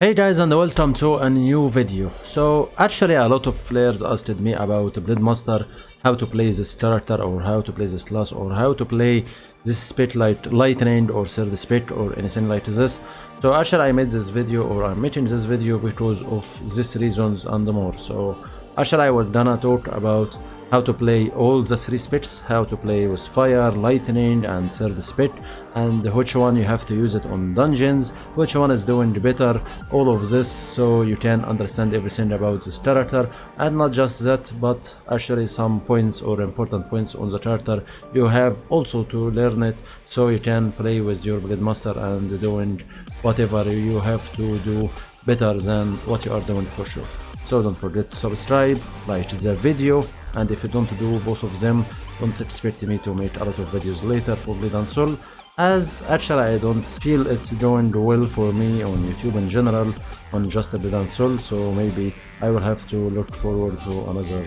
Hey guys, and welcome to a new video. So actually a lot of players asked me about Blade Master, how to play this character or how to play this class or how to play this spec like lightning or third spec or anything like this. So actually I made this video, or I'm making this video because of these reasons and more. So actually I will gonna talk about how to play all the three specs, how to play with fire, lightning and third spec, and which one you have to use it on dungeons, which one is doing better, all of this, so you can understand everything about this character. And not just that, but actually some points or important points on the character you have also to learn it, so you can play with your Blade Master and doing whatever you have to do better than what you are doing for sure. So don't forget to subscribe, like the video, and if you don't do both of them, don't expect me to make a lot of videos later for Blade and Soul, as actually I don't feel it's doing well for me on YouTube in general on just Blade and Soul. So maybe I will have to look forward to another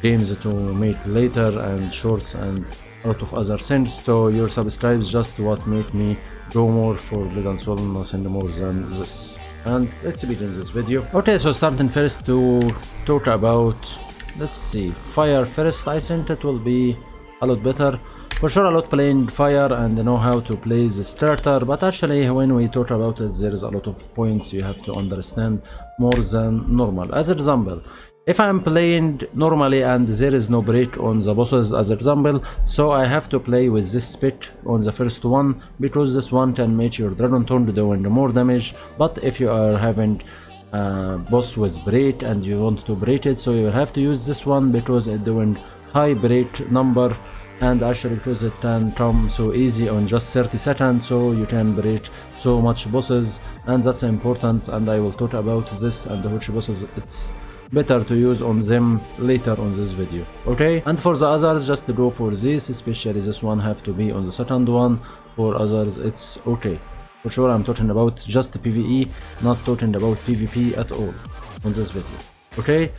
games to make later and shorts and a lot of other things. So your subscribes just what make me go more for Blade and Soul, nothing more than this. And let's begin this video. Okay, so starting first to talk about, let's see, fire first. I think it will be a lot better for sure. A lot playing fire and know how to play the starter, but actually when we talk about it, there is a lot of points you have to understand more than normal. As example, if I'm playing normally and there is no break on the bosses as example, so I have to play with this spec on the first one, because this one can make your dragon turn doing more damage. But if you are having boss with break and you want to break it, so you will have to use this one because it's doing high break number, and actually because it can come so easy on just 30 seconds, so you can break so much bosses, and that's important. And I will talk about this and which bosses it's better to use on them later on this video. Okay, and for the others, just to go for this, especially this one have to be on the second one. For others it's okay. For sure I'm talking about just PvE, not talking about PvP at all on this video. Okay,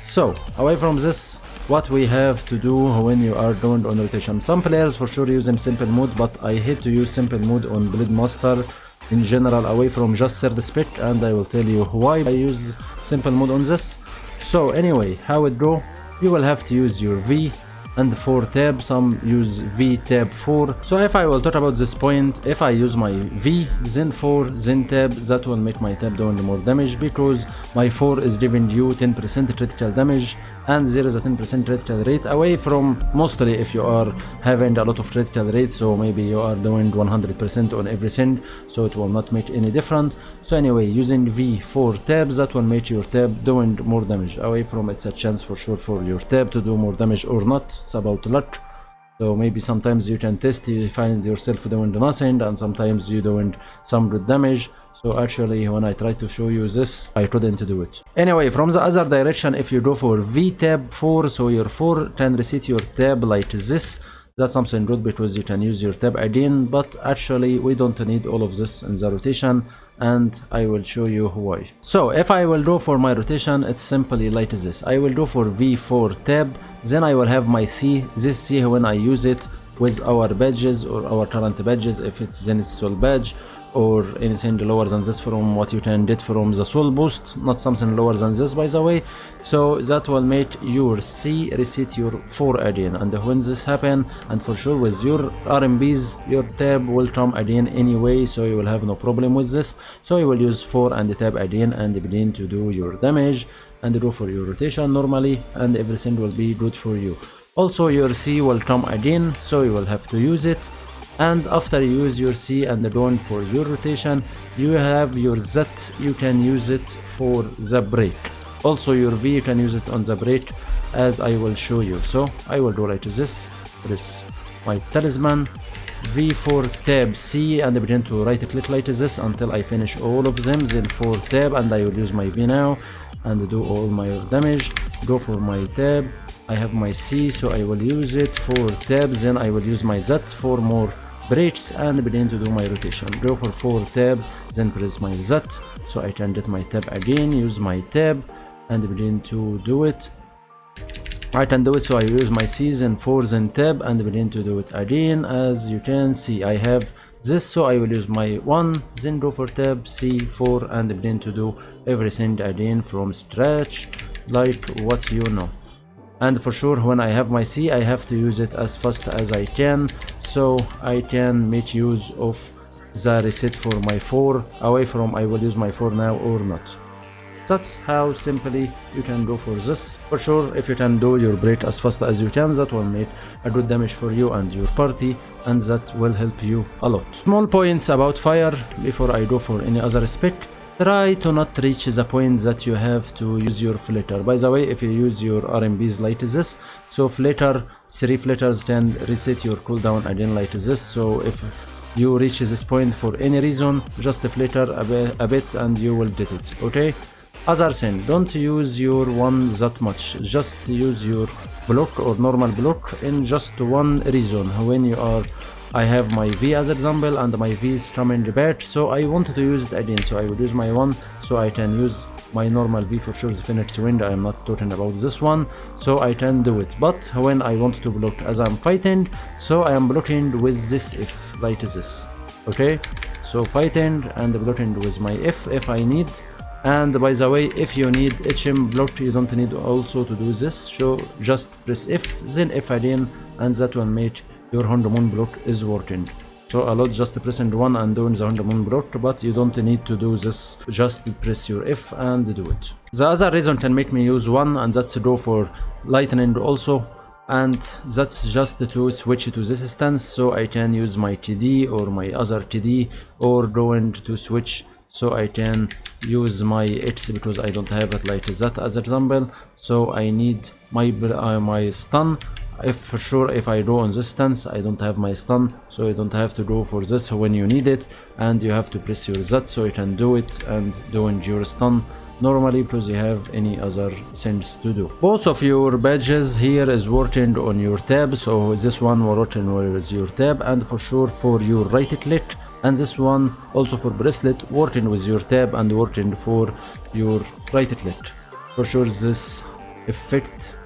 so away from this, what we have to do when you are doing on rotation. Some players for sure using simple mode, but I hate to use simple mode on Blade Master in general away from just third spec, and I will tell you why I use simple mode on this. So anyway, how it go, you will have to use your V and 4 tab, some use V tab 4. So if I will talk about this point, if I use my V then 4 then tab, that will make my tab doing more damage, because my 4 is giving you 10% critical damage, and there is a 10% critical rate away from mostly if you are having a lot of critical rate, so maybe you are doing 100% on everything, so it will not make any difference. So anyway, using V4 tabs, that will make your tab doing more damage. Away from it's a chance for sure for your tab to do more damage or not, it's about luck. So maybe sometimes you can test, you find yourself doing nothing, and sometimes you doing some good damage. So actually when I tried to show you this, I couldn't do it. Anyway, from the other direction, if you go for V tab 4, so your 4 can reset your tab like this. That's something good because you can use your tab again, but actually we don't need all of this in the rotation, and I will show you why. So if I will go for my rotation, it's simply like this. I will go for V4 tab, then I will have my C. This C, when I use it with our badges or our current badges, if it's Zenith Soul badge or anything lower than this from what you can get from the soul boost, not something lower than this by the way, so that will make your C reset your 4 again. And when this happen, and for sure with your RMBs, your tab will come again anyway, so you will have no problem with this. So you will use 4 and tab again and begin to do your damage and go for your rotation normally, and everything will be good for you. Also your C will come again, so you will have to use it. And after you use your C and going for your rotation, you have your Z, you can use it for the break. Also your V, you can use it on the break, as I will show you. So I will do like this, press my talisman, V4 tab C, and begin to right click like this until I finish all of them, then 4 tab, and I will use my V now and do all my damage. Go for my tab, I have my C, so I will use it for tab, then I will use my Z for more breaks and begin to do my rotation. Go for 4 tab, then press my Z, so I can get my tab again, use my tab and begin to do it. I can do it, so I use my C, then 4, then tab, and begin to do it again. As you can see, I have this, so I will use my 1, then do for tab C4 and begin to do everything again from scratch like what you know. And for sure when I have my C, I have to use it as fast as I can, so I can make use of the reset for my 4 away from I will use my 4 now or not. That's how simply you can go for this. For sure, if you can do your break as fast as you can, that will make a good damage for you and your party, and that will help you a lot. Small points about fire before I go for any other spec. Try to not reach the point that you have to use your flitter. By the way, if you use your RMBs like this, so flitter, 3 flitters can reset your cooldown again like this. So if you reach this point for any reason, just flitter a bit and you will get it, okay? Other thing, don't use your 1 that much, just use your block or normal block in just one reason. When you are, I have my V as example and my V is coming back, so I wanted to use it again, so I will use my 1 so I can use my normal V for sure, the Phoenix Wind. I am not talking about this one, so I can do it. But when I want to block as I'm fighting, so I am blocking with this F like this, okay? So fighting and blocking with my F if I need. And by the way, if you need HM block, you don't need also to do this, so just press F then F again, and that will make your Honda Moon block is working. So a lot just pressing 1 and doing the Honda Moon block, but you don't need to do this, just press your F and do it. The other reason can make me use 1, and that's to go for lightning also, and that's just to switch to this stance, so I can use my TD or my other TD, or going to switch so I can use my X because I don't have it like that as example. So I need my stun. If for sure if I do on this stance I don't have my stun, so you don't have to go for this when you need it, and you have to press your Z so you can do it and doing your stun normally because you have any other things to do. Both of your badges here is working on your tab, so this one working with your tab, and for sure for your right click, and this one also for bracelet working with your tab and working for your right click. For sure this effect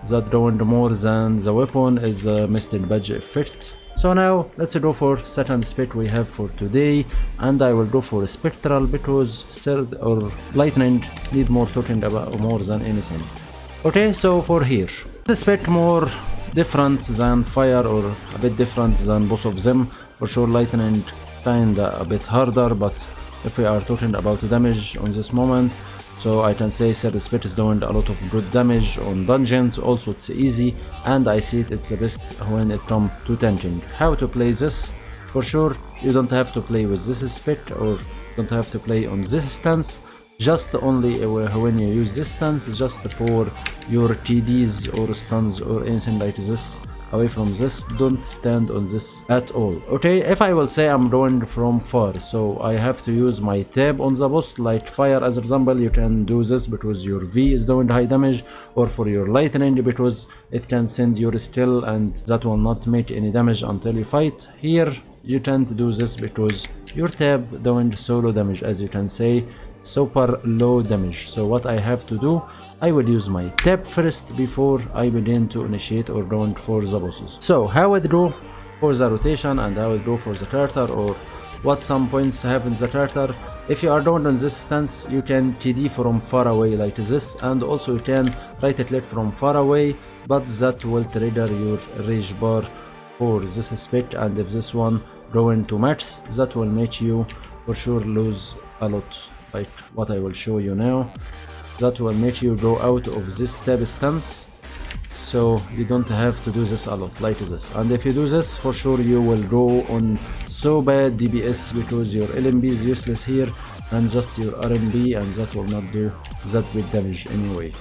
that doing more than the weapon is a misted badge effect. So now let's go for second spec we have for today, and I will go for Spectral because third or lightning need more talking about more than anything. Okay, so for here the spec more different than fire, or a bit different than both of them. For sure lightning kinda a bit harder, but if we are talking about damage on this moment, so I can say third spec is doing a lot of good damage on dungeons. Also it's easy, and I see it's the best when it comes to tanking. How to play this? For sure you don't have to play with this spec, or don't have to play on this stance, just only when you use this stance, just for your TDs or stuns or anything like this. Away from this, don't stand on this at all. Okay, if I will say I'm going from far, so I have to use my tab on the boss, like fire as example, you can do this because your V is doing high damage, or for your lightning because it can send your skill and that will not make any damage until you fight. Here you can't do this because your tab doing solo damage, as you can say, super low damage. So what I have to do, I will use my tab first before I begin to initiate or going for the bosses. So how it go for the rotation and how it go for the character, or what some points have in the character. If you are doing on this stance, you can TD from far away like this, and also you can right click from far away, but that will trigger your rage bar for this spec, and if this one going to max, that will make you for sure lose a lot, like what I will show you now. That will make you go out of this tab stance, so you don't have to do this a lot like this. And if you do this, for sure you will go on so bad DPS because your LMB is useless here, and just your RMB, and that will not do that big damage anyway.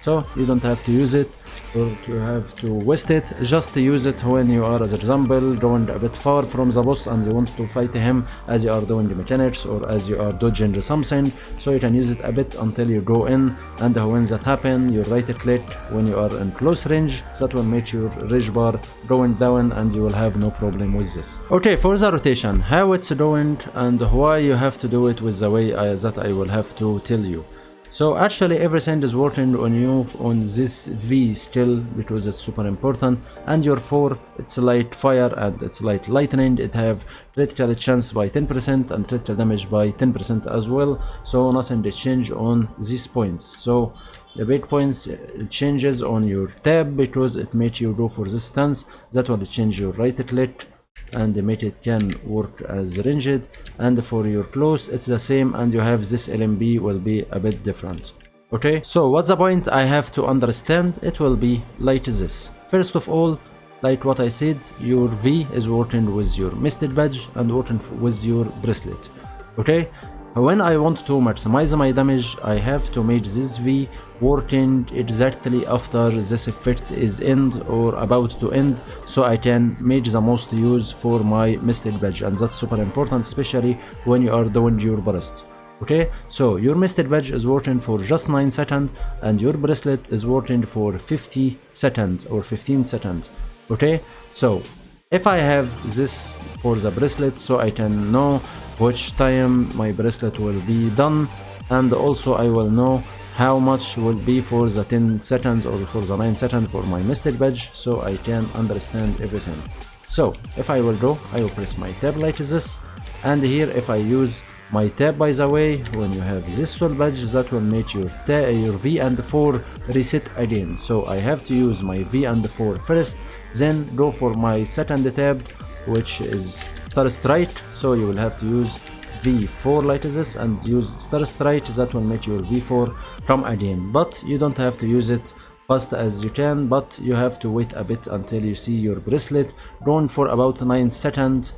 So you don't have to use it or to have to waste it. Just use it when you are, as example, going a bit far from the boss and you want to fight him as you are doing the mechanics or as you are dodging something. So you can use it a bit until you go in, and when that happens, you right click when you are in close range. That will make your rage bar going down and you will have no problem with this. Okay, for the rotation, how it's doing and why you have to do it with the way that I will have to tell you. So actually everything is working on you on this V still, because it's super important. And your 4, it's light fire and it's light lightning. It have critical chance by 10% and critical damage by 10% as well. So nothing to change on these points. So the big points changes on your tab, because it makes you go for this stance. That will change your right click and make it can work as ranged. And for your close it's the same, and you have this LMB will be a bit different. Okay, so what's the point I have to understand? It will be like this. First of all, like what I said, your V is working with your misted badge and working with your bracelet. Okay, when I want to maximize my damage, I have to make this V working exactly after this effect is end or about to end, so I can make the most use for my misted badge, and that's super important, especially when you are doing your burst. Okay, so your misted badge is working for just 9 seconds and your bracelet is working for 50 seconds or 15 seconds. Okay, so if I have this for the bracelet, so I can know which time my bracelet will be done, and also I will know how much will be for the 10 seconds or for the 9 seconds for my mystic badge, so I can understand everything. So if I will go, I will press my tab like this, and here if I use my tab, by the way, when you have this soul badge, that will make your V and 4 reset again. So I have to use my V and 4 first, then go for my second tab, which is Star Strike. So you will have to use V4 like this and use Star Strike. That will make your V4 come again, but you don't have to use it fast as you can, but you have to wait a bit until you see your bracelet going for about 9 seconds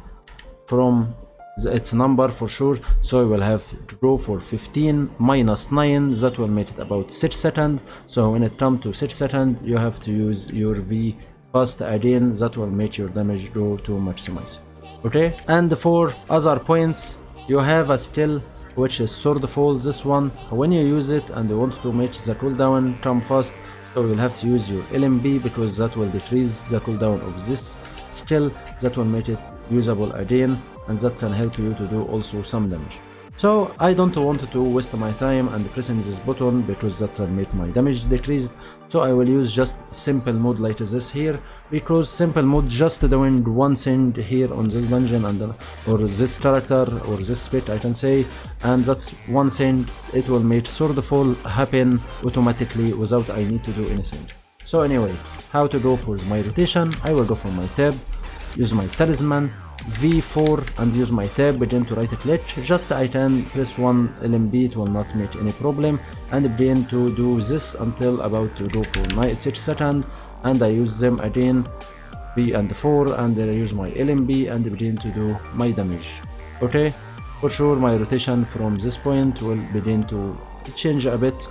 from its number for sure. So you will have to go for 15 minus 9, that will make it about 6 seconds. So when it comes to 6 seconds, you have to use your V fast again, that will make your damage go to maximize. Okay, and for other points, you have a skill which is sword fall. This one, when you use it and you want to make the cooldown come fast, so you will have to use your LMB, because that will decrease the cooldown of this skill, that will make it usable again, and that can help you to do also some damage. So I don't want to waste my time and pressing this button, because that will make my damage decreased. So I will use just simple mode like this here, because simple mode just doing one thing here on this dungeon and or this character or this spec I can say, and that's one thing. It will make sword fall happen automatically without I need to do anything. So anyway, how to go for my rotation? I will go for my tab, use my talisman, V4, and use my tab, begin to right click. Just I can press one LMB, it will not make any problem, and begin to do this until about to go for 6 seconds, and I use them again, V and 4, and then I use my LMB and begin to do my damage. Okay, for sure my rotation from this point will begin to change a bit.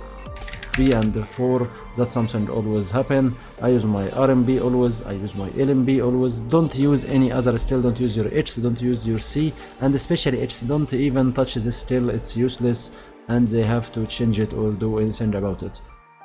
V and 4, that's something always happen. I use my RMB always, I use my LMB always. Don't use any other skill, don't use your H, don't use your C, and especially H, don't even touch this skill, it's useless, and they have to change it or do anything about it,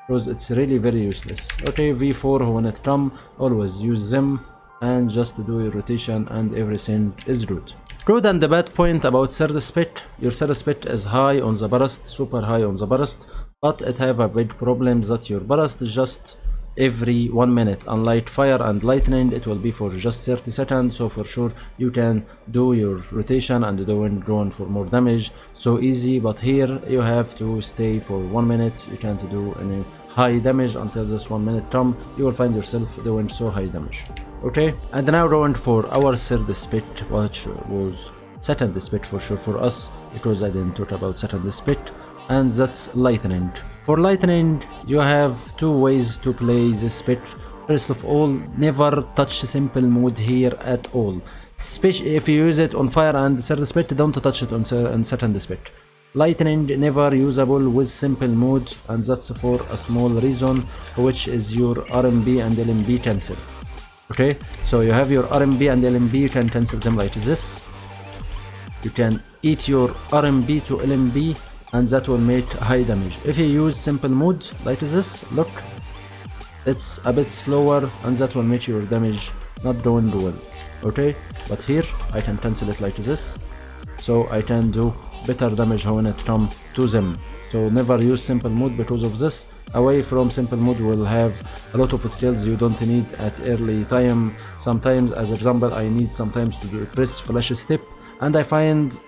because it's really very useless. Okay, V4 when it come, always use them and just do your rotation and everything is good. Good and the bad point about third spec, your third spec is high on the burst, super high on the burst, but it have a big problem that your burst is just every 1 minute. Unlike fire and lightning, it will be for just 30 seconds, so for sure you can do your rotation and going for more damage so easy, but here you have to stay for 1 minute. You can't do any high damage until this 1 minute come. You will find yourself doing so high damage. Okay, and now going for our third spec, which was second spec for sure for us, because I didn't talk about second spec, and that's lightning. For lightning, you have two ways to play this spec. First of all, never touch simple mode here at all. Especially if you use it on fire and third spec, don't touch it on second spec. Lightning never usable with simple mode, and that's for a small reason, which is your RMB and LMB cancel. Okay, so you have your RMB and LMB, you can cancel them like this. You can eat your RMB to LMB, and that will make high damage. If you use simple mode like this, look, it's a bit slower, and that will make your damage not doing well. Okay, but here I can cancel it like this, so I can do better damage when it comes to them. So never use simple mode because of this. Away from simple mode will have a lot of skills you don't need at early time. Sometimes, as example, I need sometimes to press flash step, and I find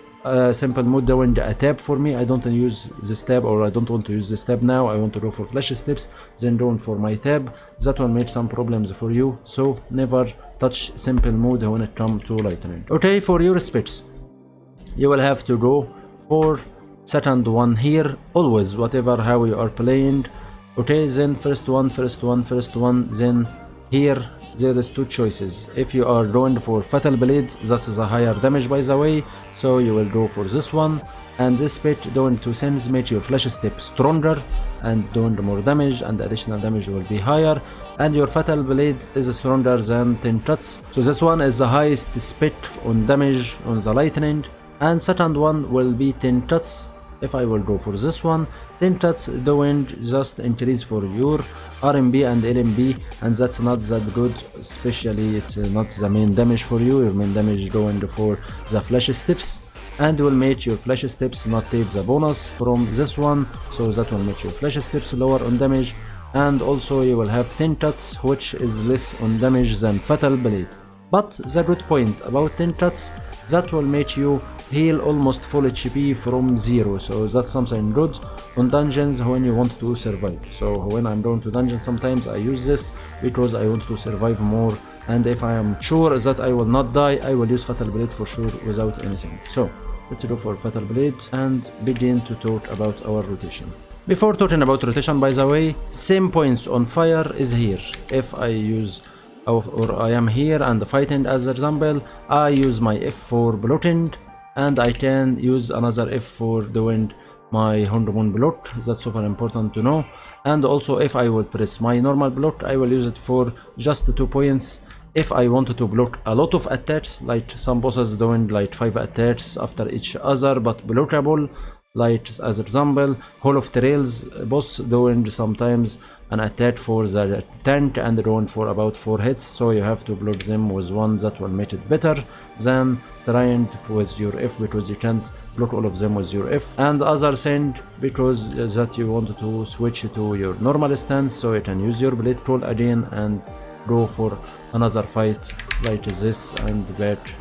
simple mode doing a tab for me. I don't use this tab, or I don't want to use this tab now. I want to go for flash steps, then going for my tab. That will make some problems for you, so never touch simple mode when it comes to lightning. Okay, for your specs, you will have to go for second one here, always, whatever how you are playing. Okay, then first one, then here there is two choices. If you are going for fatal blade, that is a higher damage by the way, so you will go for this one. And this spec doing two things: make your flash step stronger and doing more damage, and the additional damage will be higher, and your fatal blade is stronger than 10 cuts. So this one is the highest spec on damage on the lightning, and second one will be 10 cuts. If I will go for this one, 10 cuts doing just increase for your RMB and LMB, and that's not that good, especially it's not the main damage for you. Your main damage going for the flash steps, and will make your flash steps not take the bonus from this one, so that will make your flash steps lower on damage. And also you will have 10 cuts, which is less on damage than fatal blade. But the good point about 10 cuts, that will make you heal almost full HP from 0, so that's something good on dungeons when you want to survive. So when I'm going to dungeon, sometimes I use this because I want to survive more, and if I am sure that I will not die, I will use fatal blade for sure without anything. So let's go for fatal blade and begin to talk about our rotation. Before talking about rotation, by the way, same points on fire is here. If I use or I am here and fighting as example, I use my F4 blocking, and I can use another F4 doing my hormone block. That's super important to know. And also if I will press my normal block, I will use it for just 2 points. If I wanted to block a lot of attacks, like some bosses doing like 5 attacks after each other but blockable, like as example Hall of Trails boss doing sometimes an attack for the tank and going for about 4 hits, so you have to block them with one. That will make it better than trying with your F, because you can't block all of them with your F. And other thing, because that you want to switch to your normal stance, so you can use your blade crawl again and go for another fight like this and back,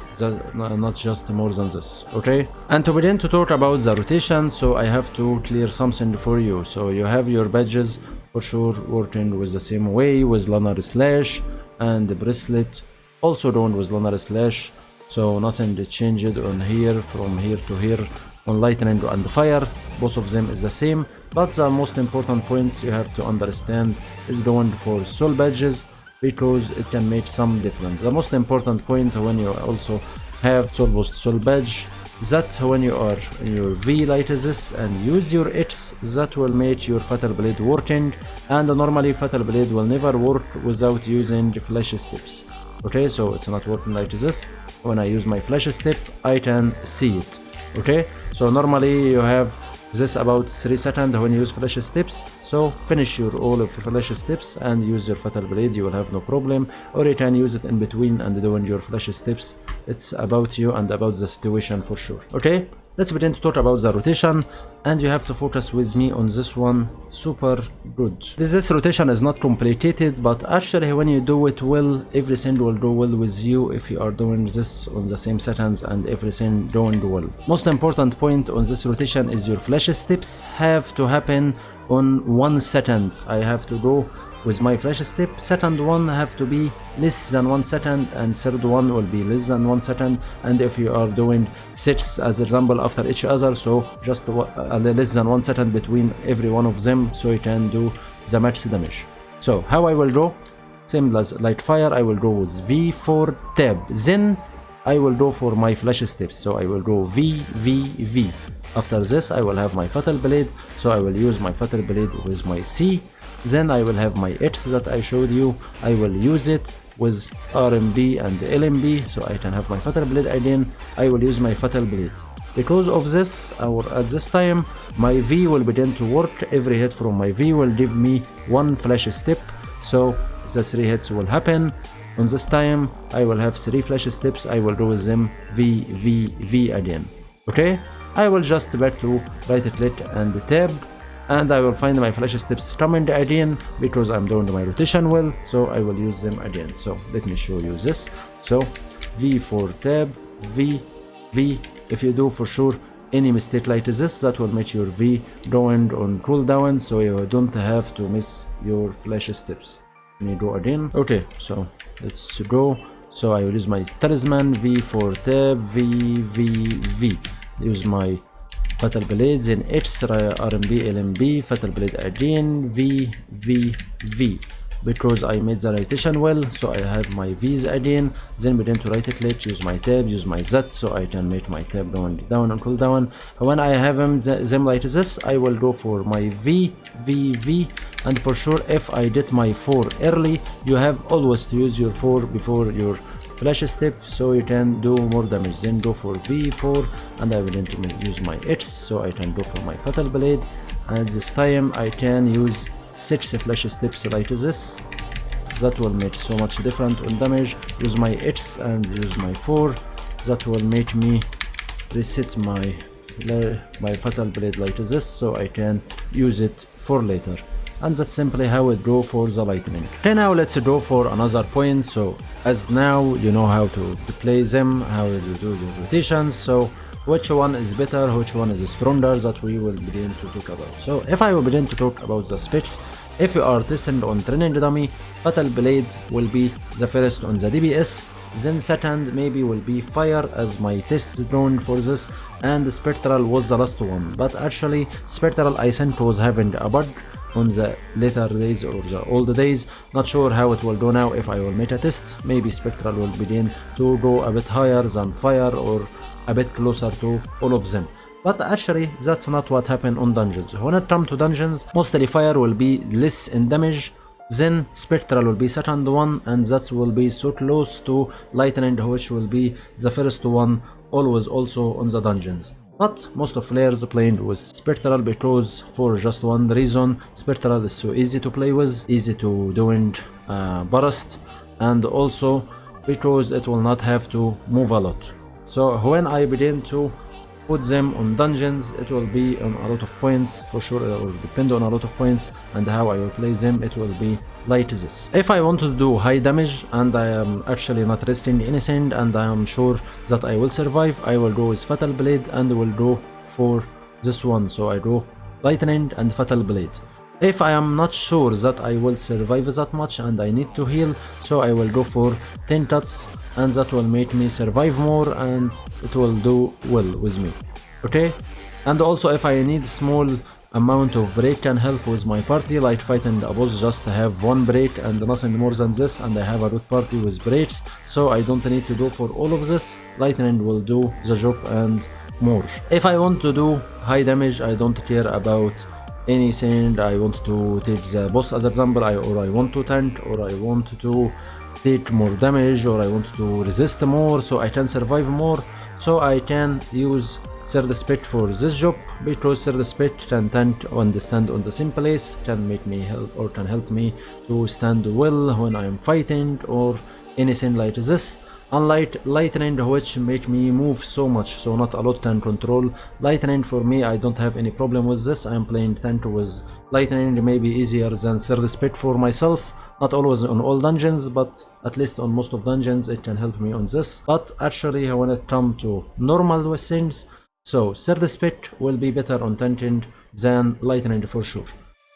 not just more than this. Okay, and to begin to talk about the rotation, so I have to clear something for you. So you have your badges for sure working with the same way, with lunar slash and the bracelet also done with lunar slash, so nothing changed on here from here to here. On lightning and fire, both of them is the same, but the most important points you have to understand is going for soul badges, because it can make some difference. The most important point when you also have soul boost soul badge, that when you are in your V like this and use your X, that will make your fatal blade working, and normally fatal blade will never work without using flash steps. Okay, so it's not working like this. When I use my flash step, I can see it. Okay, so normally you have this about 3 seconds when you use flash steps, so finish your all of flash steps and use your fatal blade, you will have no problem. Or you can use it in between and doing your flash steps. It's about you and about the situation for sure. Okay, let's begin to talk about the rotation, and you have to focus with me on this one. Super good. This rotation is not complicated, but actually when you do it well, everything will go well with you if you are doing this on the same settings and everything going well. Most important point on this rotation is your flash steps have to happen on 1 second. I have to go with my flash step, second one have to be less than 1 second, and third one will be less than 1 second. And if you are doing 6 as example after each other, so just less than 1 second between every one of them, so you can do the max damage. So how I will go, same as like fire, I will go with V4 tab, then I will go for my flash steps, so I will go V, V, V. After this I will have my fatal blade, so I will use my fatal blade with my C. Then I will have my X that I showed you, I will use it with RMB and LMB, so I can have my fatal blade again. I will use my fatal blade. Because of this, or at this time, my V will begin to work. Every hit from my V will give me 1 flash step, so the 3 hits will happen. On this time, I will have 3 flash steps, I will do with them V, V, V again. Okay? I will just back to right click and tab, and I will find my flash steps command again because I'm doing my rotation well, so I will use them again. So let me show you this. So V for tab, V, V. If you do for sure any mistake like this, that will make your V going on cooldown, so you don't have to miss your flash steps. Let me go again. Okay, so let's go. So I will use my talisman, V for tab, V, V, V. Use my fatal blades in H, RMB, LMB, fatal blade again, V, V, V. Because I made the rotation well, so I have my V's again. Then begin to right click, use my tab, use my Z, so I can make my tab going down and cool down. When I have them like this, I will go for my V, V, V. And for sure, if I did my 4 early, you have always to use your 4 before your flash step, so you can do more damage. Then go for V4, and I will need to use my H, so I can go for my fatal blade. And this time I can use 6 flash steps like this. That will make so much different on damage. Use my H and use my 4. That will make me reset my fatal blade like this, so I can use it for later. And that's simply how it go for the lightning. Okay, now let's go for another point. So as now you know how to play them, how to do the rotations, so which one is better, which one is stronger, that we will begin to talk about. So if I will begin to talk about the specs, if you are testing on training dummy, fatal blade will be the first on the DPS, then second maybe will be fire as my test zone for this, and Spectral was the last one. But actually Spectral I think was having a bug on the later days or the old days. Not sure how it will go now. If I will make a test, maybe Spectral will begin to go a bit higher than fire or a bit closer to all of them. But actually that's not what happened on dungeons. When it comes to dungeons, mostly fire will be less in damage, then Spectral will be second one, and that will be so close to lightning, which will be the first one always also on the dungeons. But most of players playing with Spectral because for just one reason: Spectral is so easy to play with, easy to doing burst, and also because it will not have to move a lot. So when I begin to put them on dungeons, it will be on a lot of points for sure. It will depend on a lot of points, and how I will play them, it will be like this. If I want to do high damage and I am actually not resting anything and I am sure that I will survive, I will go with fatal blade and will go for this one. So I go lightning and fatal blade. If I am not sure that I will survive that much and I need to heal, so I will go for 10 cuts, and that will make me survive more and it will do well with me. Okay, and also if I need small amount of break can help with my party, like fighting a boss just have one break and nothing more than this, and I have a good party with breaks, so I don't need to do for all of this. Lightning will do the job and more. If I want to do high damage, I don't care about anything. I want to take the boss as example, or I want to tank, or I want to take more damage, or I want to resist more so I can survive more, so I can use third spec for this job, because third spec can tank and stand on the same place, can make me help or can help me to stand well when I am fighting or anything like this. Unlike lightning, which make me move so much, so not a lot can control. Lightning for me, I don't have any problem with this. I am playing tank with lightning, maybe easier than third spec for myself. Not always on all dungeons, but at least on most of dungeons it can help me on this. But actually when it comes to normal things, so third spec will be better on tanking than lightning for sure.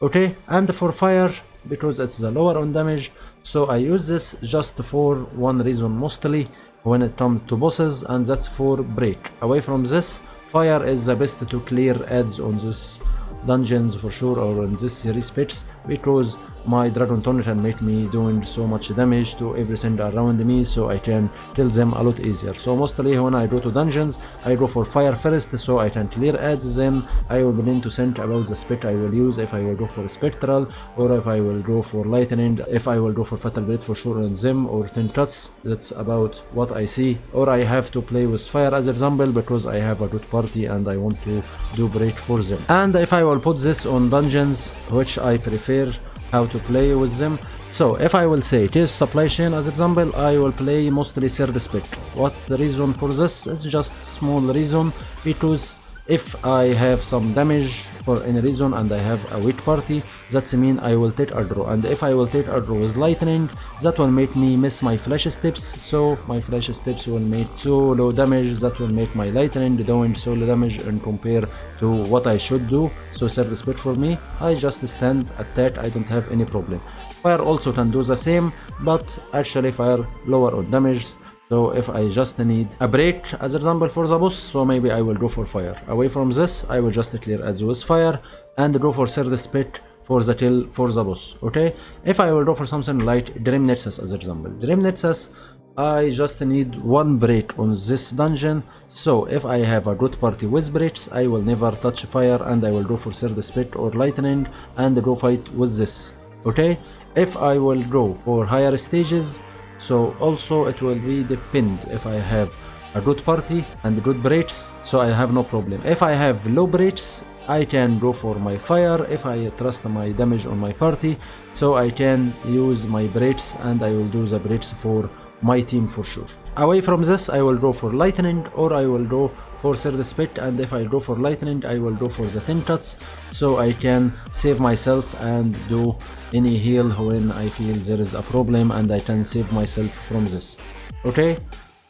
Okay, and for fire, because it's the lower on damage, so I use this just for one reason mostly when it comes to bosses, and that's for break. Away from this, fire is the best to clear ads on this dungeons for sure, or in this series specs, because my dragon tongue can make me doing so much damage to everything around me, so I can kill them a lot easier. So mostly when I go to dungeons, I go for fire first so I can clear ads, then I will begin to think about the spec I will use, if I will go for Spectral, or if I will go for lightning, if I will go for fatal blade for sure on them, or 10 cuts. That's about what I see. Or I have to play with fire as example because I have a good party and I want to do break for them. And if I will put this on dungeons, which I prefer how to play with them, so if I will say it is supply chain as example, I will play mostly third spec. What the reason for this? It's just small reason, because If I have some damage for any reason and I have a weak party, that's mean I will take a draw, and if I will take a draw with lightning, that will make me miss my flash steps, so my flash steps will make so low damage, that will make my lightning doing so low damage and compare to what I should do. So third spec for me, I just stand attack, I don't have any problem. Fire also can do the same, but actually fire lower on damage. So if I just need a break as example for the boss, so maybe I will go for fire. Away from this, I will just clear as with fire and go for third spec for the kill for the boss. Okay, if I will go for something like Dream Nexus as example, Dream Nexus, I just need one break on this dungeon. So if I have a good party with breaks, I will never touch fire and I will go for third spec or lightning and go fight with this. Okay, if I will go for higher stages, so also it will be depend if I have a good party and good breaks, so I have no problem. If I have low breaks, I can go for my fire. If I trust my damage on my party, so I can use my breaks and I will do the breaks for my team for sure. Away from this, I will go for lightning or I will go for third spec, and if I go for lightning, I will go for the 10 cuts, so I can save myself and do any heal when I feel there is a problem and I can save myself from this. Okay,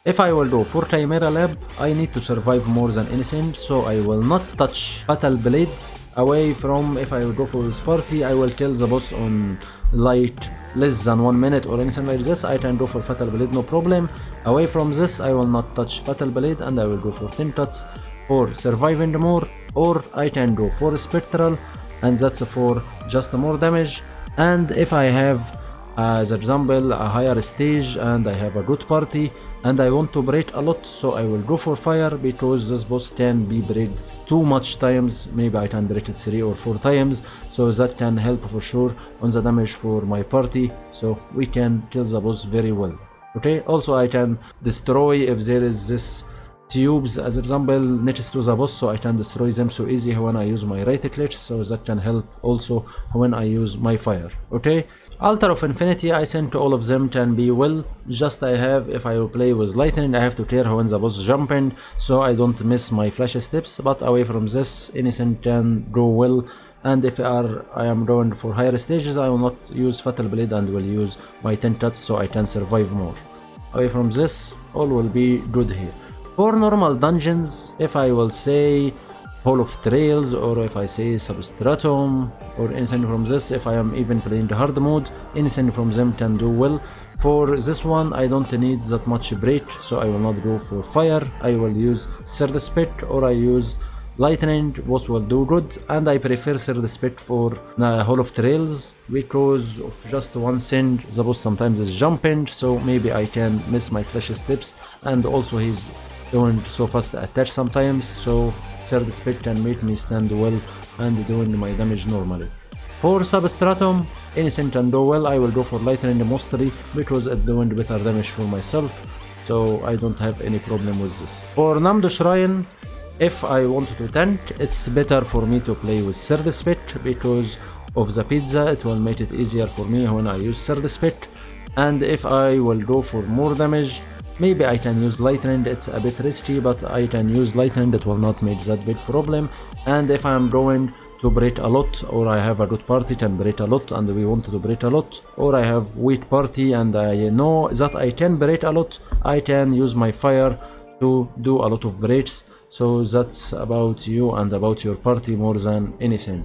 if I will go for Chimera Lab, I need to survive more than anything, so I will not touch Battle Blade. Away from, if I will go for this party, I will kill the boss on light less than 1 minute or anything like this, I can go for Fatal Blade, no problem. Away from this, I will not touch Fatal Blade and I will go for 10 cuts for surviving more, or I can go for Spectral and that's for just more damage. And if I have as example a higher stage and I have a good party and I want to break a lot, so I will go for fire because this boss can be breaked too much times. Maybe I can break it 3 or 4 times, so that can help for sure on the damage for my party, so we can kill the boss very well. Okay, also I can destroy if there is this tubes as example next to the boss, so I can destroy them so easy when I use my right click, so that can help also when I use my fire. Okay, Altar of Infinity, I think all of them can be well, just I have, if I will play with lightning, I have to clear when the boss jumping, so I don't miss my flash steps, but away from this, anything can go well. And if I am going for higher stages, I will not use Fatal Blade and will use my 10 cuts so I can survive more. Away from this, all will be good here. For normal dungeons, if I will say Hall of Trails or if I say Substratum or anything from this, if I am even playing the hard mode, anything from them can do well. For this one, I don't need that much break, so I will not go for fire. I will use third spec or I use lightning, both will do good, and I prefer third spec for Hall of Trails because of just one thing, the boss sometimes is jumping, so maybe I can miss my flash steps, and also he's doing so fast attack sometimes, so third spec can make me stand well and doing my damage normally. For Substratum, anything can do well. I will go for lightning mostly because it's doing better damage for myself, so I don't have any problem with this. For Namdo Shrine, if I want to tank, it's better for me to play with third spec because of the pizza. It will make it easier for me when I use third spec. And if I will go for more damage, maybe I can use lightning. It's a bit risky, but I can use lightning. That will not make that big problem. And if I am going to break a lot, or I have a good party can break a lot and we want to break a lot, or I have weak party and I know that I can break a lot, I can use my fire to do a lot of breaks. So that's about you and about your party more than anything.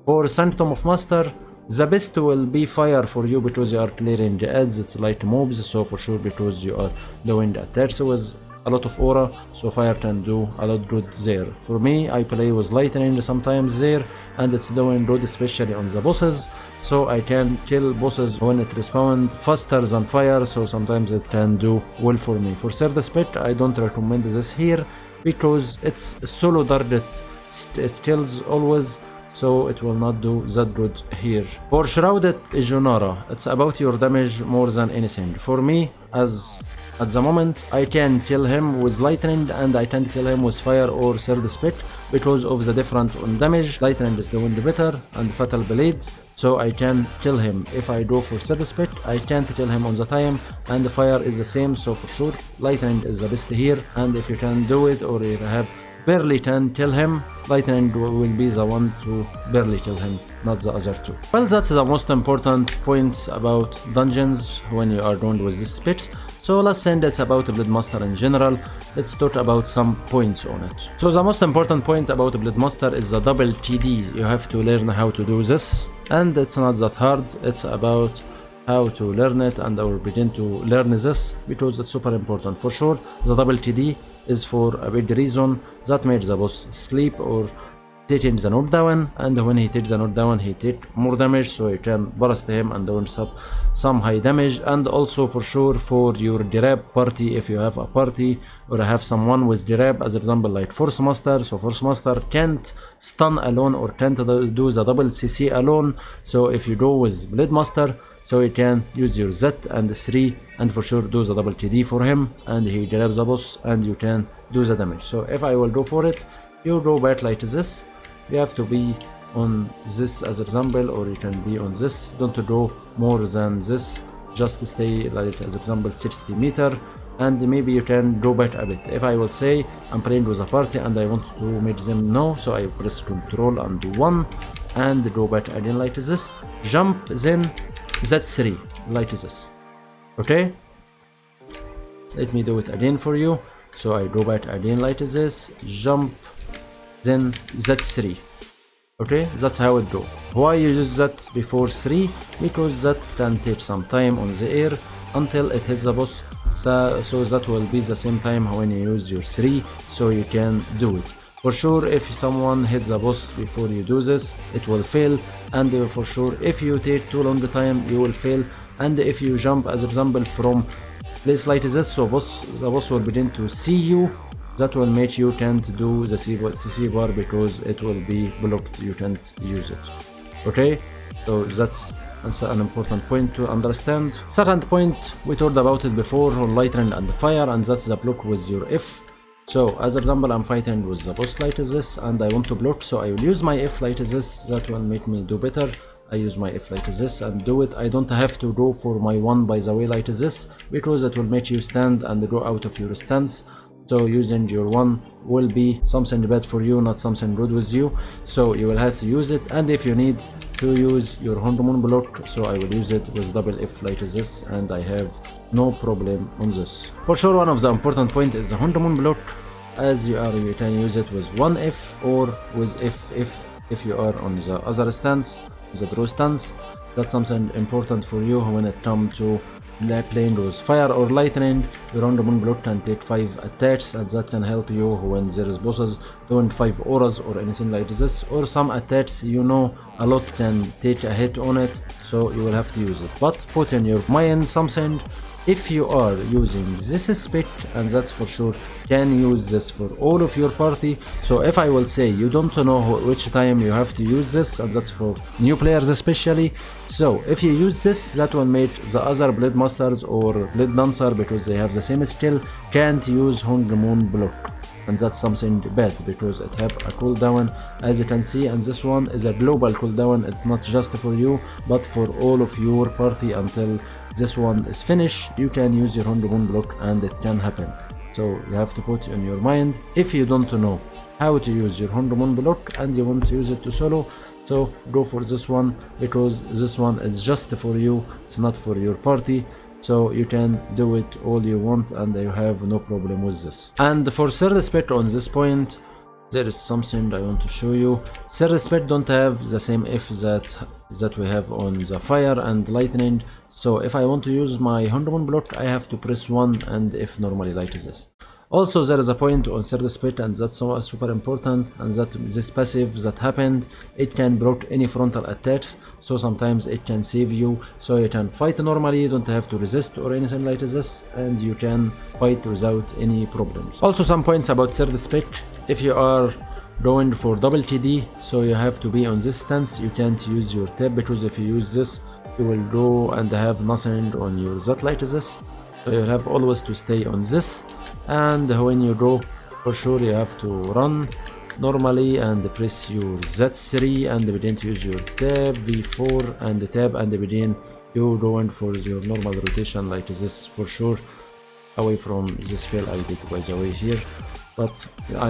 For Sanctum of Master, the best will be fire for you because you are clearing the ads, it's like mobs, so for sure because you are doing attacks with a lot of aura, so fire can do a lot good there. For me, I play with lightning sometimes there and it's doing good especially on the bosses, so I can kill bosses when it respawns faster than fire, so sometimes it can do well for me. For third spec, I don't recommend this here because it's solo target skills always, so it will not do that good here. For Shrouded Junara, it's about your damage more than anything. For me, as at the moment, I can kill him with lightning and I can kill him with fire or third spec because of the difference on damage. Lightning is doing better and Fatal Blade, so I can kill him. If I go for third spec, I can't kill him on the time, and the fire is the same, so for sure lightning is the best here. And if you can do it or you have barely can kill him, lightning will be the one to barely kill him, not the other two. Well, that's the most important points about dungeons when you are doing with this specs. So let's say that's about Blade Master in general. Let's talk about some points on it. So the most important point about Blade Master is the double TD. You have to learn how to do this, and it's not that hard. It's about how to learn it, and I will begin to learn this because it's super important. For sure, the double TD is for a big reason that made the boss sleep or taking the knockdown, and when he takes the knockdown he take more damage, so you can burst him and doing some high damage. And also for sure for your derab party, if you have a party or have someone with derab, as example like Force Master, so Force Master can't stun alone or can't do the double CC alone. So if you go with Blade Master, so you can use your Z and 3 and for sure do the double TD for him, and he grabs the boss and you can do the damage. So if I will go for it, you go back like this. You have to be on this as example, or you can be on this. Don't go more than this, just stay like as example 60 meter, and maybe you can go back a bit. If I will say I'm playing with a party and I want to make them know, so I press Control and 1 and go back again like this, jump, then Z3 like this. Okay, let me do it again for you. So I go back again like this, jump, then Z3. Okay, that's how it go. Why you use that before 3? Because that can take some time on the air until it hits the boss, so that will be the same time when you use your 3, so you can do it. For sure, if someone hits the boss before you do this, it will fail, and for sure if you take too long time, you will fail. And if you jump as example from place like this, so the boss will begin to see you, that will make you can't do the CC bar because it will be blocked, you can't use it. Okay, so that's an important point to understand. Second point, we talked about it before on lightning and fire, and that's the block with your F. So as example, I'm fighting with the boss like this and I want to block, so I will use my F like this. That will make me do better. I use my F like this and do it. I don't have to go for my 1 by the way like this, because it will make you stand and go out of your stance. So using your 1 will be something bad for you, not something good with you. So you will have to use it. And if you need to use your honeymoon block, so I will use it with double F like this, and I have no problem on this. For sure, one of the important point is the honeymoon block. As you can use it with 1F or with F if you are on the other stance, the draw stance. That's something important for you when it comes to playing with fire or lightning. Your honeymoon block can take 5 attacks, and that can help you when there is bosses doing 5 auras or anything like this, or some attacks you know a lot can take a hit on it, so you will have to use it. But put in your mind something, if you are using this spec, and that's for sure can use this for all of your party. So if I will say you don't know which time you have to use this, and that's for new players especially, so if you use this, that will make the other Blade Masters or Blade Dancer, because they have the same skill, can't use honeymoon block, and that's something bad because it have a cooldown as you can see, and this one is a global cooldown. It's not just for you but for all of your party. Until this one is finished, you can use your honeymoon block and it can happen. So you have to put in your mind, if you don't know how to use your honeymoon block and you want to use it to solo, so go for this one, because this one is just for you, it's not for your party. So you can do it all you want and you have no problem with this. And for third spec on this point, there is something I want to show you. Third spec don't have the same F that we have on the fire and lightning. So if I want to use my honeymoon block, I have to press 1 and F normally like this. Also, there is a point on third spec, and that's super important, and that this passive that happened, it can block any frontal attacks, so sometimes it can save you, so you can fight normally, you don't have to resist or anything like this, and you can fight without any problems. Also, some points about third spec, if you are going for double TD, so you have to be on this stance, you can't use your tab, because if you use this, you will go and have nothing on your Z like this. So you have always to stay on this, and when you go, for sure you have to run normally and press your Z3 and begin to use your tab, V4 and tab, and begin you going for your normal rotation like this, for sure away from this fail I did by the way here. but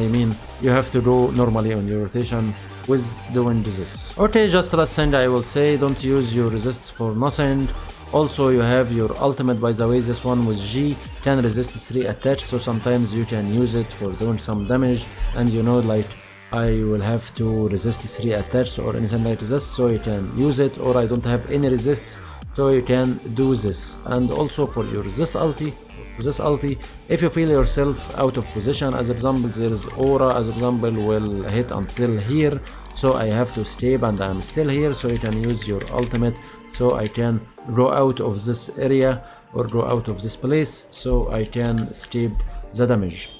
I mean you have to do normally on your rotation with doing this. Okay, just last thing I will say, don't use your resists for nothing. Also you have your ultimate, by the way, this one with G can resist 3 attacks, so sometimes you can use it for doing some damage, and you know, like I will have to resist 3 attacks or anything like this, so you can use it, or I don't have any resists, so you can do this. And also for your this ulti, if you feel yourself out of position, as example there is aura, as example will hit until here, so I have to escape and I'm still here, so you can use your ultimate, so I can go out of this area or go out of this place, so I can escape the damage.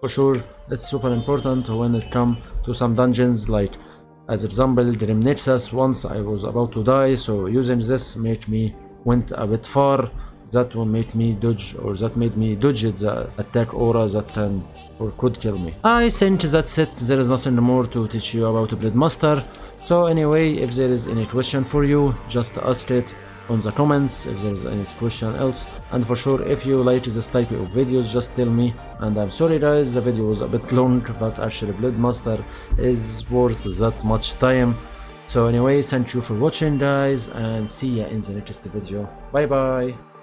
For sure, it's super important when it comes to some dungeons, like as example Dream Nexus. Once I was about to die, so using this made me went a bit far, that will make me dodge, or that made me dodge the attack aura that can or could kill me. I think that's it, there is nothing more to teach you about Blade Master. So anyway, if there is any question for you, just ask it on the comments if there is any question else, and for sure if you like this type of videos just tell me. And I'm sorry guys, the video was a bit long, but actually Blade Master is worth that much time. So anyway, thank you for watching guys, and see ya in the next video. Bye bye.